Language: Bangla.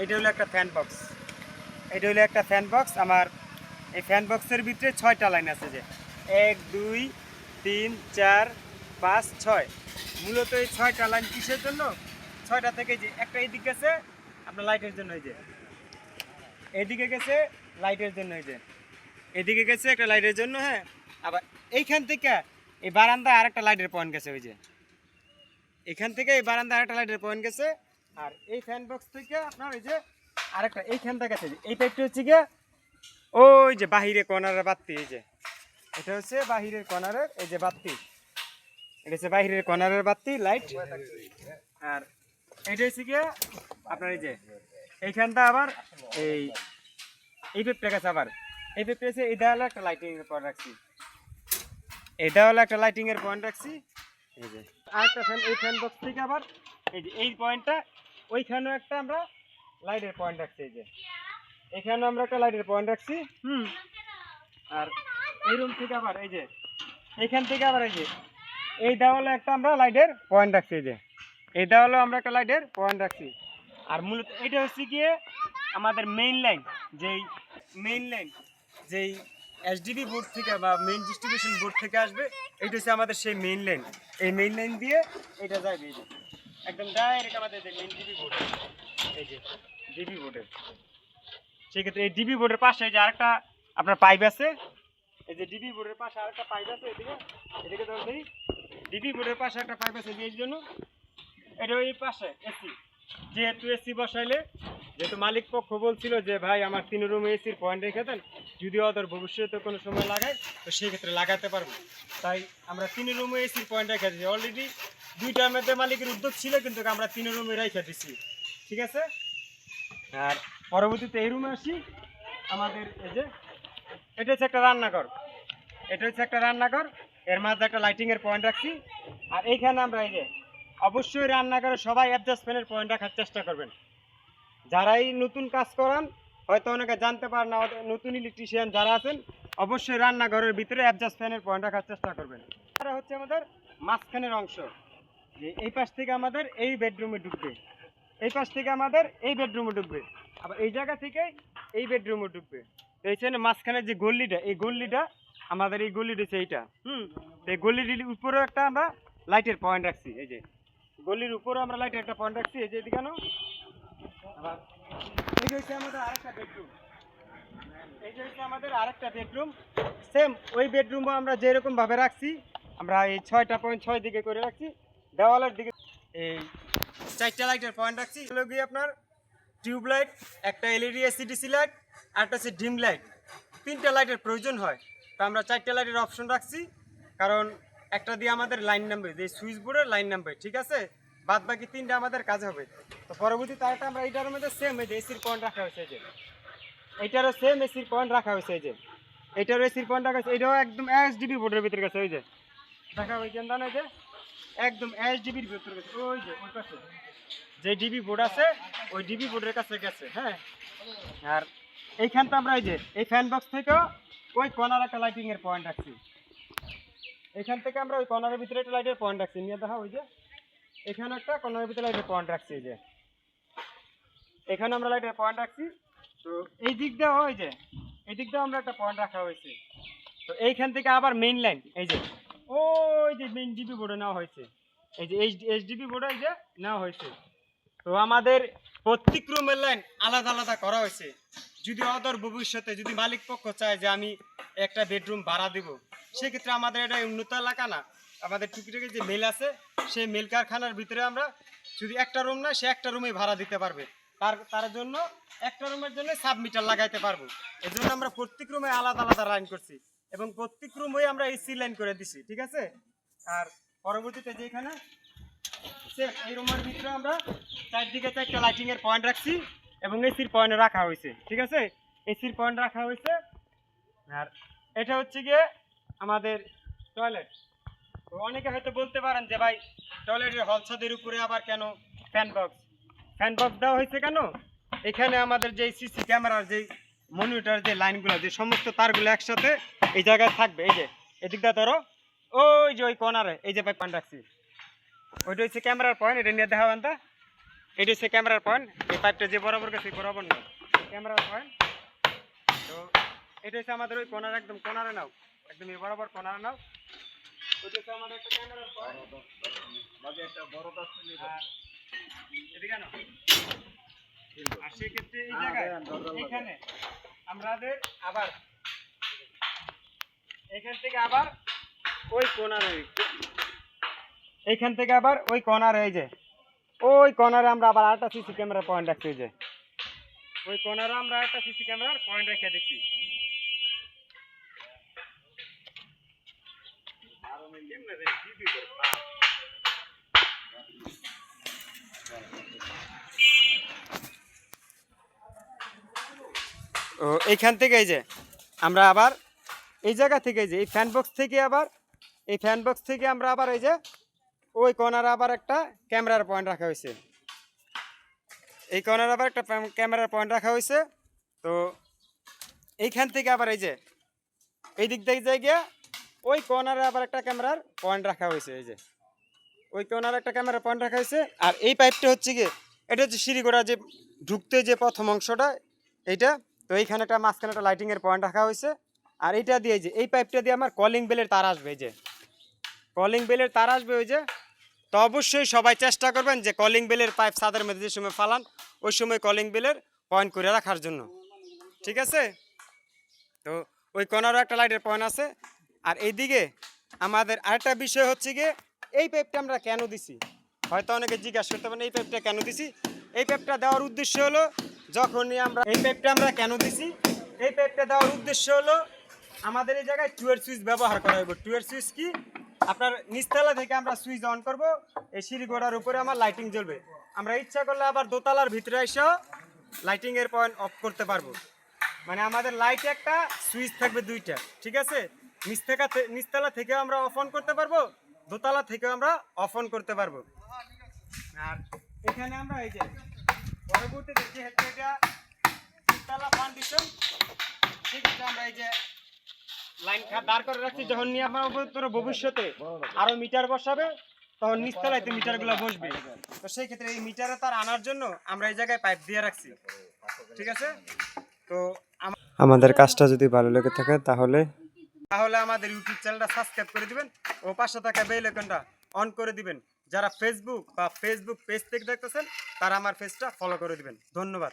এটা হলো একটা ফ্যান বক্স। এটা হলো একটা ফ্যান বক্স। আমার এই ফ্যান বক্সের ভিতরে 6টা লাইন আছে, যে 1 2 3 4 5 6। মূলত এই 6টা লাইন কিসের জন্য? 6টা থেকে যে একটা এইদিকে গেছে আপনার লাইটের জন্য, এই যে এদিকে গেছে লাইটের জন্য, এই যে এদিকে গেছে একটা লাইটের জন্য। হ্যাঁ, আবার এইখান থেকে এই বারান্দায় আরেকটা লাইটের পয়েন্ট গেছে, ওই যে এখান থেকে এই বারান্দায় আরেকটা লাইটের পয়েন্ট গেছে। আর এই ফ্যান বক্স থেকে আপনার এই যে আরেকটা এইখানটা গেছে, এই পাইপটা হচ্ছে গিয়ে ওই যে বাহিরে কর্নারের বাতি। এই যে এটা হচ্ছে বাহিরের কর্নারের এই যে বাতি, এটা হচ্ছে বাহিরের কর্নারের বাতি লাইট। আর এটা হচ্ছে গিয়ে আপনার এই যে এইখানটা আবার এই পেপটা গেছে, আবার এই পেপটা আছে। এটা হলো একটা লাইটিং এর পয়েন্ট রাখছি, এটা হলো একটা লাইটিং এর পয়েন্ট রাখছি। এই যে আরেকটা ফ্যান, এই ফ্যান বক্স থেকে আবার এই যে এই পয়েন্টটা, ওইখানেও একটা আমরা লাইটের পয়েন্ট রাখছি। এই যে এখানেও আমরা একটা লাইটের পয়েন্ট রাখছি। আর এই রুম থেকে আবার এই যে এইখান থেকে আবার এই যে এই দেওয়ালে একটা আমরা লাইটের পয়েন্ট রাখছি। এই যে এই দেওয়ালে আমরা একটা লাইটের পয়েন্ট রাখছি। আর মূলত এটা হচ্ছে গিয়ে আমাদের মেইন লাইন, যেই এসডিবি বোর্ড থেকে বা মেইন ডিস্ট্রিবিউশন বোর্ড থেকে আসবে। এইটা হচ্ছে আমাদের সেই মেইন লাইন। এই মেইন লাইন দিয়ে এটা যাবে, এই যে একদম ডাইরেক্ট আমাদের যে মেইন ডিবি বোর্ড, এই যে ডিবি বোর্ডের। সেক্ষেত্রে এই ডিবি বোর্ডের পাশে যে আরেকটা আপনার পাইপ আছে, এই যে ডিবি বোর্ডের পাশে আরেকটা পাইপ আছে, এদিকে ধরুন ডিবি বোর্ডের পাশে একটা পাইপ আছে। এই জন্য এটা ওই পাশে এসি, যেহেতু এসি বসাইলে, যেহেতু মালিক পক্ষ বলছিল যে ভাই আমার 3 রুমে এসির পয়েন্ট রেখে দেন, যদি ওদের ভবিষ্যতে কোনো সময় লাগায় তো সেক্ষেত্রে লাগাতে পারবো। তাই আমরা 3 রুমে এসির পয়েন্ট রেখে দিচ্ছি। অলরেডি 2টার মধ্যে মালিকের উদ্যোগ ছিল, কিন্তু আমরা 3 রুমে রেখে দিচ্ছি, ঠিক আছে। আর পরবর্তীতে এই রুমে আসি। আমাদের এই যে এটা হচ্ছে একটা রান্নাঘর, এর মাঝে একটা লাইটিং এর পয়েন্ট রাখছি। আর এইখানে আমরা এই যে অবশ্যই রান্নাঘরে সবাই অ্যাডজাস্ট ফ্যানের পয়েন্ট রাখার চেষ্টা করবেন। যারাই নতুন কাজ করান, হয়তো অনেকে জানতে পারেন না, নতুন ইলেকট্রিশিয়ান যারা আছেন অবশ্যই রান্নাঘরের ভিতরে অ্যাডজাস্ট ফ্যানের পয়েন্ট রাখার চেষ্টা করবেন। এটা হচ্ছে আমাদের মাঝখানের অংশ, যে এই পাশ থেকে আমাদের এই বেডরুমে ঢুকবে, এই পাশ থেকে আমাদের এই বেডরুমে ঢুকবে, আবার এই জায়গা থেকে এই বেডরুমে ঢুকবে। তো এইখানে মাঝখানে যে গল্লিটা, এই গল্লিটা আমাদের এই গল্লিটা হচ্ছে এইটা। এই গল্লিটির উপরেও একটা আমরা লাইটের পয়েন্ট রাখছি। এই যে গলির উপরে আমরা লাইটের একটা পয়েন্ট রাখছি, এই যে এদিকে। আবার এই যে হচ্ছে আমাদের আরেকটা বেডরুম, সেম ওই বেডরুমও আমরা যেরকম ভাবে রাখছি, আমরা এই 6টা পয়েন্ট 6 দিকে করে রাখছি। দেওয়ালের দিকে এই 4টা লাইটের পয়েন্ট রাখছি। এগুলো গিয়ে আপনার টিউব লাইট, একটা এলইডি এসিডিসি লাইট, আর একটা হচ্ছে ডিম লাইট। 3টা লাইটের প্রয়োজন হয়, তো আমরা 4টা লাইটের অপশন রাখছি, কারণ একটা দিয়ে আমাদের লাইন নামবে, যে সুইচ বোর্ডের লাইন নামবে, ঠিক আছে। বাদ বাকি 3টা আমাদের কাজ হবে। তো পরবর্তীতে আরেকটা আমরা এইটার মধ্যে সেম এই যে এসির পয়েন্ট রাখা হয়েছে, এই যে এইটারও সেম এসির পয়েন্ট রাখা হয়েছে, এই যে এইটারও এসির পয়েন্ট রাখা হয়েছে। এটাও একদম এসডিবি বোর্ডের ভিতরে গেছে, ওই যে দেখা হয়েছে না, যে একদম এসডিবির ভিতরে গেছে, ওই যে ওই পাশে যে ডিবি বোর্ড আছে ওই ডিবি বোর্ডের কাছে গেছে। হ্যাঁ, আর এইখানটা আমরা এই যে এই ফ্যান বক্স থেকেও ওই কর্নার একটা লাইটিং এর পয়েন্ট রাখছি। এখান থেকে আমরা ওই কর্নারের ভিতরে একটা লাইটের পয়েন্ট রাখছি, নিয়ে দেখা ওই যে এখানে একটা কর্নারের ভিতরে লাইটের পয়েন্ট রাখছি, এই যে এখানে আমরা লাইটের পয়েন্ট রাখছি। তো এই দিক দিয়ে ওই যে এই দিক দিয়ে আমরা একটা পয়েন্ট রাখা হয়েছে। তো এইখান থেকে আবার মেইন লাইন, এই যে ওই যে মেইন ডিবি বোর্ডে নেওয়া হয়েছে, এই যে এইচডিবি বোর্ডে এই যে নেওয়া হয়েছে। তো আমাদের প্রত্যেক রুমের লাইন আলাদা আলাদা করা হয়েছে। যদি অদূর ভবিষ্যতে যদি মালিক পক্ষ চায় যে আমি একটা বেডরুম ভাড়া দেব, সেক্ষেত্রে আমাদের এটা উন্নত এলাকা না, আমাদের টুকিটাকি যে মেল আছে সেই মেল কারখানার ভিতরে আমরা যদি একটা রুম না, সে একটা রুমে ভাড়া দিতে পারবে। তার জন্য একটা রুমের জন্য সাবমিটার লাগাইতে পারবো। এই জন্য আমরা প্রত্যেক রুমে আলাদা আলাদা লাইন করছি, এবং প্রত্যেক রুমে আমরা এসি লাইন করে দিছি, ঠিক আছে। আর পরবর্তীতে যেখানে এই রুমের ভিতরে আমরা 4দিকে 4টা লাইটিং এর পয়েন্ট রাখছি, এবং এসির পয়েন্ট রাখা হয়েছে, ঠিক আছে। এসির পয়েন্ট রাখা হয়েছে। আর এটা হচ্ছে গিয়ে আমাদের টয়লেট। তো অনেকে হয়তো বলতে পারেন যে ভাই টয়লেটের হল ছাদের উপরে আবার কেন ফ্যান বক্স দেওয়া হয়েছে কেন? এখানে আমাদের যে সিসি ক্যামেরার যে মনিটর যে লাইনগুলো, যে সমস্ত তারগুলো একসাথে এই জায়গায় থাকবে। এই যে এদিকটা ধরো, ওই যে ওই কর্নারে এই যে পয়েন্ট রাখছি, ওইটা হচ্ছে ক্যামেরার পয়েন্ট। এটা নিয়ে দেখা আনতা এটা হচ্ছে ক্যামেরার পয়েন্ট। এই পাইপটা যে বরাবর গেছে বরাবর না, ক্যামেরার পয়েন্ট। তো এটা হচ্ছে আমাদের ওই কোনার একদম কোনারে নাও, একদম এই বরাবর কোনারে নাও। ওইটা হচ্ছে আমাদের একটা ক্যামেরার পয়েন্ট। এদিকে নাও। আর সেক্ষেত্রে এই জায়গায় এখানে আমাদের আবার এখান থেকে আবার ওই কোনারে, এইখান থেকে আবার ওই কর্নার, এই যে ওই কর্নারে আমরা আবার আরেকটা সিসি ক্যামেরা পয়েন্ট রাখছি। যে ওই কর্নারে আমরা একটা সিসি ক্যামেরার পয়েন্ট রেখে দিচ্ছি। ও এইখান থেকে এই যে আমরা আবার এই জায়গা থেকে এই যে এই ফ্যান বক্স থেকে আবার এই ফ্যান বক্স থেকে আমরা আবার এই যে ওই কর্নারে আবার একটা ক্যামেরার পয়েন্ট রাখা হয়েছে। এই কর্নারে আবার একটা ক্যামেরার পয়েন্ট রাখা হয়েছে। তো এইখান থেকে আবার এই যে এই দিক থেকে যাই গিয়া ওই কর্নারে আবার একটা ক্যামেরার পয়েন্ট রাখা হয়েছে। এই যে ওই কর্নারে একটা ক্যামেরার পয়েন্ট রাখা হয়েছে। আর এই পাইপটা হচ্ছে গিয়ে এটা হচ্ছে সিঁড়িগোড়া যে ঢুকতে যে প্রথম অংশটা এইটা। তো এইখানে একটা মাঝখানে একটা লাইটিংয়ের পয়েন্ট রাখা হয়েছে। আর এইটা দিয়ে যে এই পাইপটা দিয়ে আমার কলিং বেলের তার আসবে। এই যে কলিং বেলের তার আসবে ওই যে। তো অবশ্যই সবাই চেষ্টা করবেন যে কলিং বেলের পাইপ ছাদের মধ্যে যে সময় ফালান ওই সময় কলিং বেলের পয়েন্ট করে রাখার জন্য, ঠিক আছে? তো ওই কর্নারও একটা লাইটের পয়েন্ট আছে। আর এইদিকে আমাদের আরেকটা বিষয় হচ্ছে গিয়ে এই পাইপটা আমরা কেন দিছি, হয়তো অনেকে জিজ্ঞাসা করতে পারেন এই পাইপটা কেন দিছি। এই পাইপটা দেওয়ার উদ্দেশ্য হলো যখনই আমরা এই পাইপটা আমরা কেন দিছি, এই পাইপটা দেওয়ার উদ্দেশ্য হলো আমাদের এই জায়গায় টুয়ের সুইচ ব্যবহার করা হবে। টুয়ের সুইচ কি, আপনার নিচতলা থেকে আমরা সুইচ অন করব, এই সিঁড়িগোড়ার উপরে আমার লাইটিং জ্বলবে। আমরা ইচ্ছা করলে আবার দোতলার ভিতরে এসেও লাইটিংয়ের পয়েন্ট অফ করতে পারবো। মানে আমাদের লাইট একটা সুইচ থাকবে দুইটা, ঠিক আছে? নিচতলা থেকেও আমরা অফ অন করতে পারবো, দোতলা থেকেও আমরা অফ অন করতে পারবো। আর এখানে আমরা এই যে পরবর্তীতে যেহেতু এটা তিনতলা ফাউন্ডেশন, সেক্ষেত্রে আমরা এই যে লাইন দাঁড় করে রাখছি। যখন নিয়ে আপনার ভবিষ্যতে আরো মিটার বসাবে তখন নিচতলায় তো মিটারগুলো বসবে। তো সেই ক্ষেত্রে এই মিটারে তার আনার জন্য আমরা এই জায়গায় পাইপ দিয়ে রাখছি, ঠিক আছে? তো আমাদের কাজটা যদি ভালো লেগে থাকে তাহলে আমাদের ইউটিউব চ্যানেলটা সাবস্ক্রাইব করে দিবেন ও পাশে থাকা বেল আইকনটা অন করে দিবেন। যারা ফেসবুক পেজ থেকে দেখতেছেন তারা আমার পেজটা ফলো করে দিবেন। ধন্যবাদ।